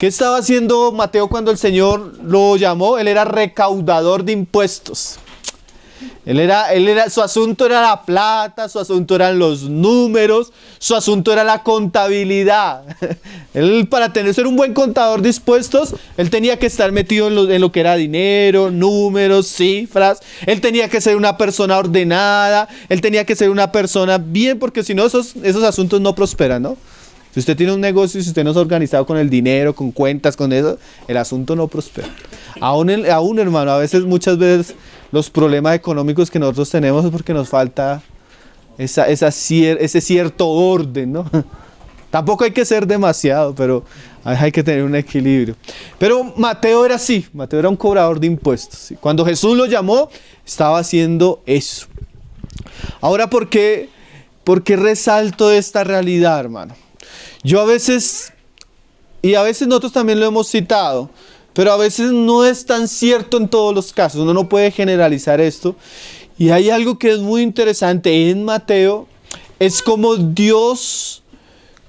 ¿Qué estaba haciendo Mateo cuando el Señor lo llamó? Él era recaudador de impuestos. Su asunto era la plata, su asunto eran los números, su asunto era la contabilidad. Él, para ser un buen contador de impuestos, él tenía que estar metido en lo que era dinero, números, cifras. Él tenía que ser una persona ordenada, él tenía que ser una persona bien, porque si no esos asuntos no prosperan, ¿no? Si usted tiene un negocio y si usted no es organizado con el dinero, con cuentas, con eso, el asunto no prospera. Aún hermano, muchas veces los problemas económicos que nosotros tenemos es porque nos falta ese cierto orden, ¿no? Tampoco hay que ser demasiado, pero hay que tener un equilibrio. Pero Mateo era así, Mateo era un cobrador de impuestos. Cuando Jesús lo llamó, estaba haciendo eso. Ahora, ¿por qué resalto esta realidad, hermano? Yo a veces nosotros también lo hemos citado, pero a veces no es tan cierto en todos los casos. Uno no puede generalizar esto. Y hay algo que es muy interesante en Mateo, es como Dios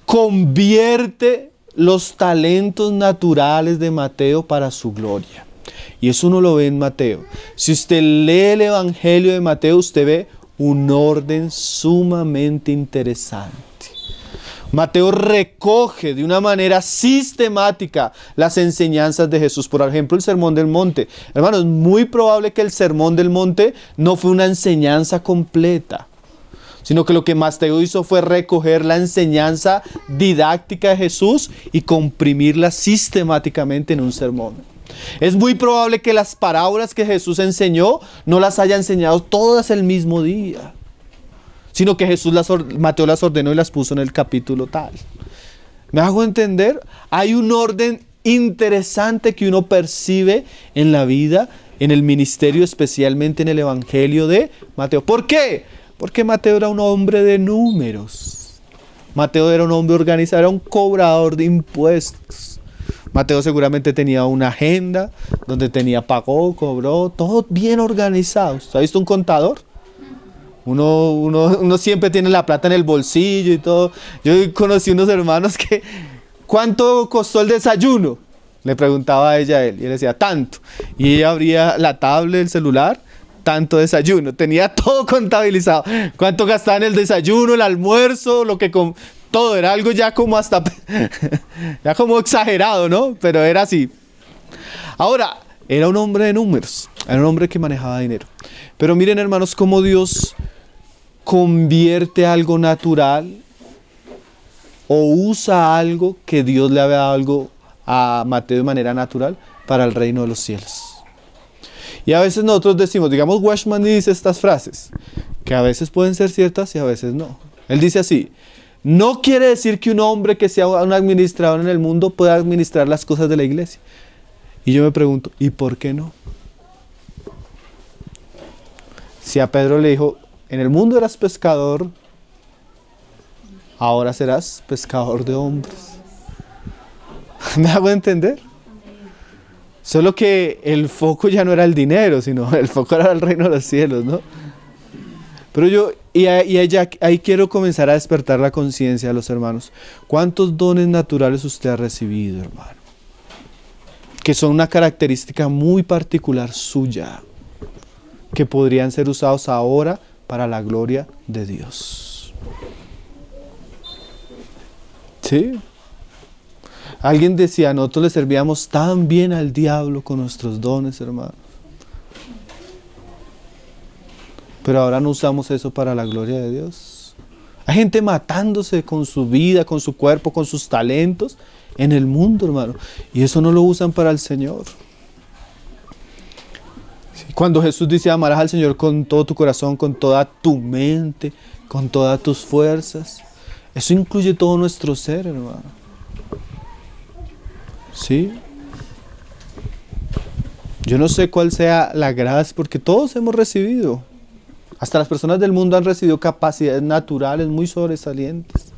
convierte los talentos naturales de Mateo para su gloria. Y eso uno lo ve en Mateo. Si usted lee el Evangelio de Mateo, usted ve un orden sumamente interesante. Mateo recoge de una manera sistemática las enseñanzas de Jesús. Por ejemplo, el Sermón del Monte. Hermanos, es muy probable que el Sermón del Monte no fue una enseñanza completa, sino que lo que Mateo hizo fue recoger la enseñanza didáctica de Jesús y comprimirla sistemáticamente en un sermón. Es muy probable que las parábolas que Jesús enseñó no las haya enseñado todas el mismo día, sino que Mateo las ordenó y las puso en el capítulo tal. ¿Me hago entender? Hay un orden interesante que uno percibe en la vida, en el ministerio, especialmente en el Evangelio de Mateo. ¿Por qué? Porque Mateo era un hombre de números. Mateo era un hombre organizado, era un cobrador de impuestos. Mateo seguramente tenía una agenda donde pagó, cobró, todo bien organizado. ¿Usted ha visto un contador? Uno siempre tiene la plata en el bolsillo y todo. Yo conocí unos hermanos que, ¿cuánto costó el desayuno? Le preguntaba a ella a él y él decía, tanto. Y ella abría la tablet, el celular, tanto desayuno. Tenía todo contabilizado. ¿Cuánto gastaba en el desayuno, el almuerzo, todo? Era algo ya como ya como exagerado, ¿no? Pero era así. Ahora, era un hombre de números. Era un hombre que manejaba dinero. Pero miren, hermanos, cómo Dios convierte algo natural o usa algo que Dios le había dado algo a Mateo de manera natural para el reino de los cielos. Y a veces nosotros decimos, digamos, Watchman dice estas frases, que a veces pueden ser ciertas y a veces no. Él dice así: no quiere decir que un hombre que sea un administrador en el mundo pueda administrar las cosas de la iglesia. Y yo me pregunto, ¿y por qué no? Si a Pedro le dijo, en el mundo eras pescador, ahora serás pescador de hombres. ¿Me hago entender? Solo que el foco ya no era el dinero, sino el foco era el reino de los cielos, ¿no? Pero ahí quiero comenzar a despertar la conciencia de los hermanos. ¿Cuántos dones naturales usted ha recibido, hermano? Que son una característica muy particular suya, que podrían ser usados ahora para la gloria de Dios. ¿Sí? Alguien decía, nosotros le servíamos tan bien al diablo con nuestros dones, hermano. Pero ahora no usamos eso para la gloria de Dios. Hay gente matándose con su vida, con su cuerpo, con sus talentos en el mundo, hermano. Y eso no lo usan para el Señor. Cuando Jesús dice, amarás al Señor con todo tu corazón, con toda tu mente, con todas tus fuerzas, eso incluye todo nuestro ser, hermano. ¿Sí? Yo no sé cuál sea la gracia, porque todos hemos recibido. Hasta las personas del mundo han recibido capacidades naturales muy sobresalientes.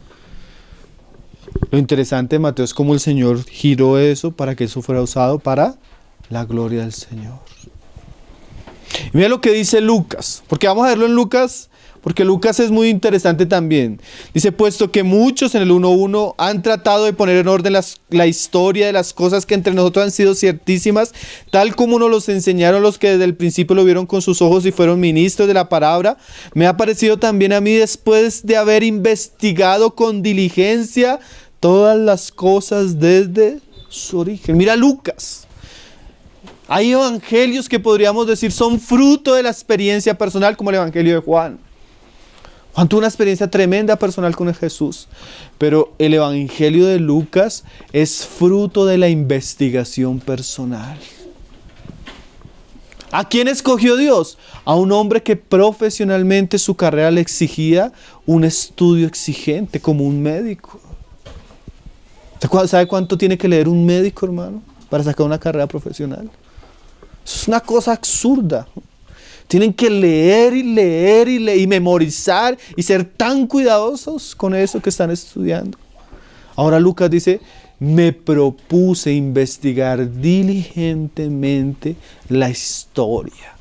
Lo interesante de Mateo es cómo el Señor giró eso para que eso fuera usado para la gloria del Señor. Y mira lo que dice Lucas, porque vamos a verlo en Lucas porque Lucas es muy interesante también. Dice, puesto que muchos en el 1:1 han tratado de poner en orden la historia de las cosas que entre nosotros han sido ciertísimas, tal como nos los enseñaron los que desde el principio lo vieron con sus ojos y fueron ministros de la palabra, me ha parecido también a mí, después de haber investigado con diligencia todas las cosas desde su origen. Mira Lucas. Hay evangelios que podríamos decir son fruto de la experiencia personal, como el evangelio de Juan. Juan tuvo una experiencia tremenda personal con Jesús, pero el evangelio de Lucas es fruto de la investigación personal. ¿A quién escogió Dios? A un hombre que profesionalmente su carrera le exigía un estudio exigente, como un médico. ¿Sabe cuánto tiene que leer un médico, hermano, para sacar una carrera profesional? Es una cosa absurda. Tienen que leer y leer y leer y memorizar y ser tan cuidadosos con eso que están estudiando. Ahora Lucas dice, me propuse investigar diligentemente la historia.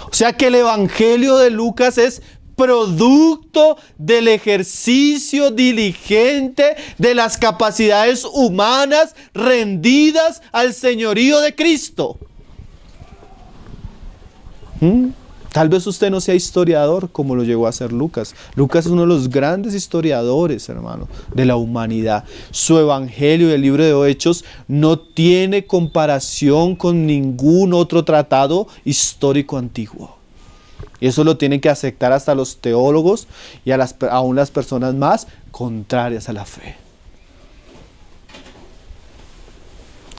O sea que el evangelio de Lucas es producto del ejercicio diligente de las capacidades humanas rendidas al señorío de Cristo. Tal vez usted no sea historiador como lo llegó a ser Lucas. Lucas es uno de los grandes historiadores, hermano, de la humanidad. Su evangelio y el libro de Hechos no tiene comparación con ningún otro tratado histórico antiguo. Y eso lo tienen que aceptar hasta los teólogos y aún las personas más contrarias a la fe.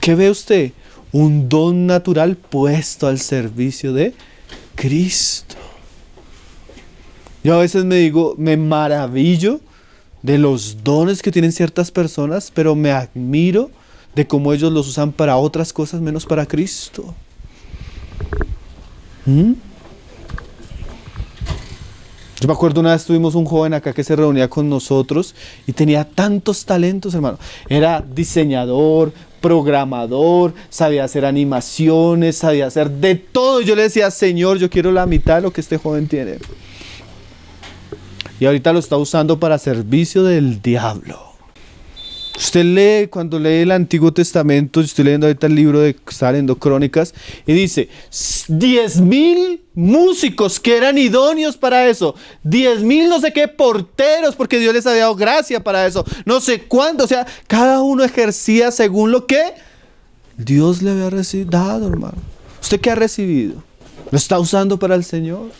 ¿Qué ve usted? Un don natural puesto al servicio de Cristo. Yo a veces me maravillo de los dones que tienen ciertas personas, pero me admiro de cómo ellos los usan para otras cosas menos para Cristo. Yo me acuerdo una vez tuvimos un joven acá que se reunía con nosotros y tenía tantos talentos, hermano. Era diseñador, programador, sabía hacer animaciones, sabía hacer de todo. Yo le decía, Señor, yo quiero la mitad de lo que este joven tiene. Y ahorita lo está usando para servicio del diablo. Usted lee, cuando lee el Antiguo Testamento, yo estoy leyendo ahorita el libro está leyendo Crónicas, y dice, 10,000 músicos que eran idóneos para eso, 10,000 no sé qué porteros, porque Dios les había dado gracia para eso, no sé cuánto, o sea, cada uno ejercía según lo que Dios le había dado, hermano. ¿Usted qué ha recibido? ¿Lo está usando para el Señor?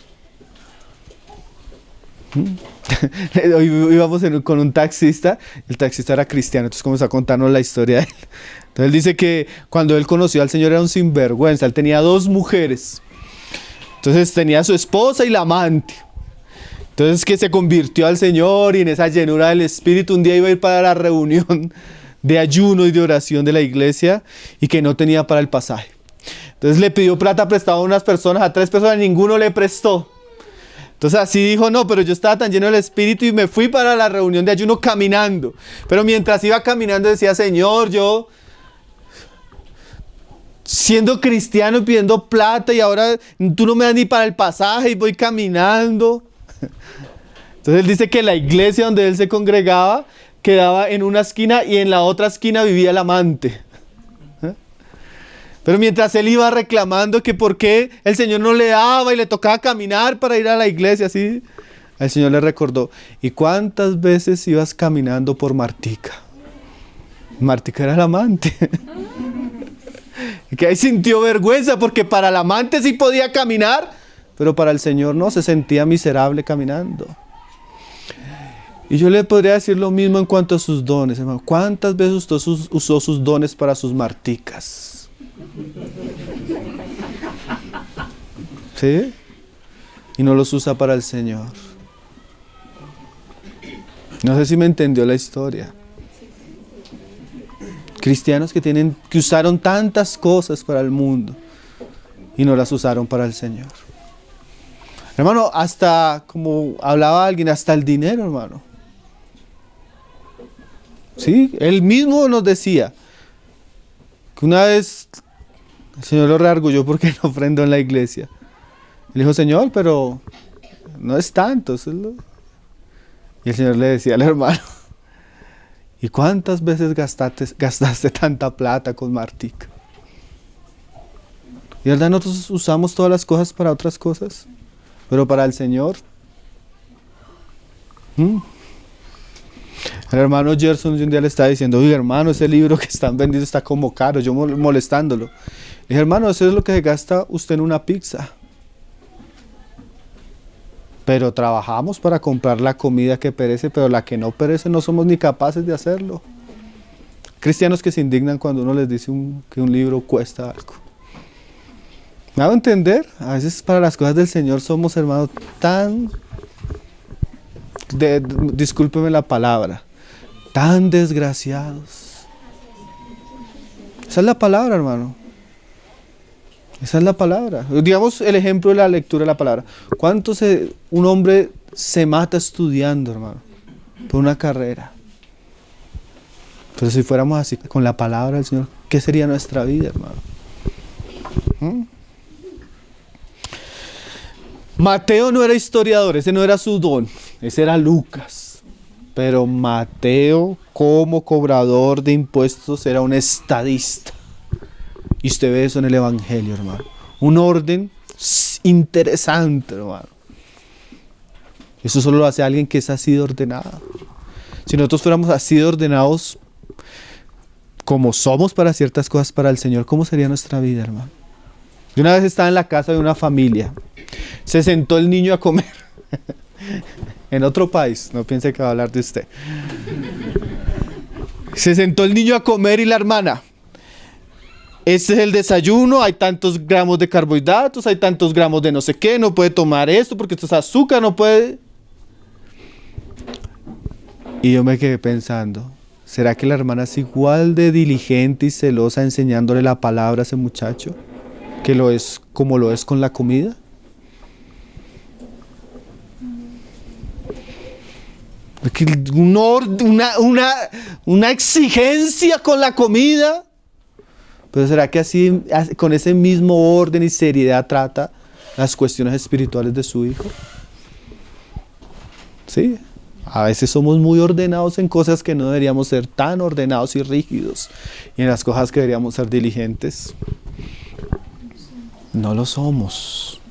Hoy íbamos con un taxista. El taxista era cristiano, entonces comenzó a contarnos la historia de él. Entonces él dice que cuando él conoció al Señor era un sinvergüenza. Él tenía 2 mujeres. Entonces tenía a su esposa y la amante. Entonces que se convirtió al Señor y en esa llenura del Espíritu un día iba a ir para la reunión de ayuno y de oración de la iglesia y que no tenía para el pasaje. Entonces le pidió plata prestada a unas personas, a 3 personas, ninguno le prestó. Entonces así dijo, no, pero yo estaba tan lleno del Espíritu y me fui para la reunión de ayuno caminando. Pero mientras iba caminando decía, Señor, yo siendo cristiano y pidiendo plata y ahora tú no me das ni para el pasaje y voy caminando. Entonces él dice que la iglesia donde él se congregaba quedaba en una esquina y en la otra esquina vivía el amante. Pero mientras él iba reclamando que por qué el Señor no le daba y le tocaba caminar para ir a la iglesia, así, el Señor le recordó, ¿y cuántas veces ibas caminando por Martica? Martica era el amante. Y que ahí sintió vergüenza porque para el amante sí podía caminar, pero para el Señor no, se sentía miserable caminando. Y yo le podría decir lo mismo en cuanto a sus dones, hermano. ¿Cuántas veces usted usó sus dones para sus marticas? ¿Sí? Y no los usa para el Señor. No sé si me entendió la historia. Cristianos que usaron tantas cosas para el mundo y no las usaron para el Señor. Hermano, hasta, como hablaba alguien, hasta el dinero, hermano. Sí, él mismo nos decía que una vez el Señor lo reargulló porque no ofrendó en la iglesia. Le dijo, Señor, pero no es tanto. Y el Señor le decía al hermano, ¿y cuántas veces gastaste tanta plata con Martica? Y verdad, nosotros usamos todas las cosas para otras cosas, pero para el Señor. El hermano Gerson un día le estaba diciendo, oye hermano, ese libro que están vendiendo está como caro, yo molestándolo. Le dije, hermano, eso es lo que se gasta usted en una pizza. Pero trabajamos para comprar la comida que perece, pero la que no perece no somos ni capaces de hacerlo. Cristianos que se indignan cuando uno les dice que un libro cuesta algo. ¿Me hago entender? A veces para las cosas del Señor somos, hermanos, discúlpeme la palabra, tan desgraciados. Esa es la palabra, hermano. Esa es la palabra. Digamos el ejemplo de la lectura de la palabra. ¿Cuánto un hombre se mata estudiando, hermano, por una carrera? Pero si fuéramos así con la palabra del Señor, ¿qué sería nuestra vida, hermano? Mateo no era historiador, ese no era su don, ese era Lucas. Pero Mateo, como cobrador de impuestos, era un estadista. Y usted ve eso en el Evangelio, hermano. Un orden interesante, hermano. Eso solo lo hace alguien que es así de ordenado. Si nosotros fuéramos así de ordenados como somos para ciertas cosas para el Señor, ¿cómo sería nuestra vida, hermano? Yo una vez estaba en la casa de una familia. Se sentó el niño a comer. En otro país, no piense que va a hablar de usted. Se sentó el niño a comer y la hermana. Este es el desayuno, hay tantos gramos de carbohidratos, hay tantos gramos de no sé qué, no puede tomar esto porque esto es azúcar, no puede. Y yo me quedé pensando, ¿será que la hermana es igual de diligente y celosa enseñándole la palabra a ese muchacho? Que lo es como lo es con la comida. Una exigencia con la comida. Pero ¿será que así, con ese mismo orden y seriedad trata las cuestiones espirituales de su hijo? Sí. A veces somos muy ordenados en cosas que no deberíamos ser tan ordenados y rígidos. Y en las cosas que deberíamos ser diligentes, no lo somos.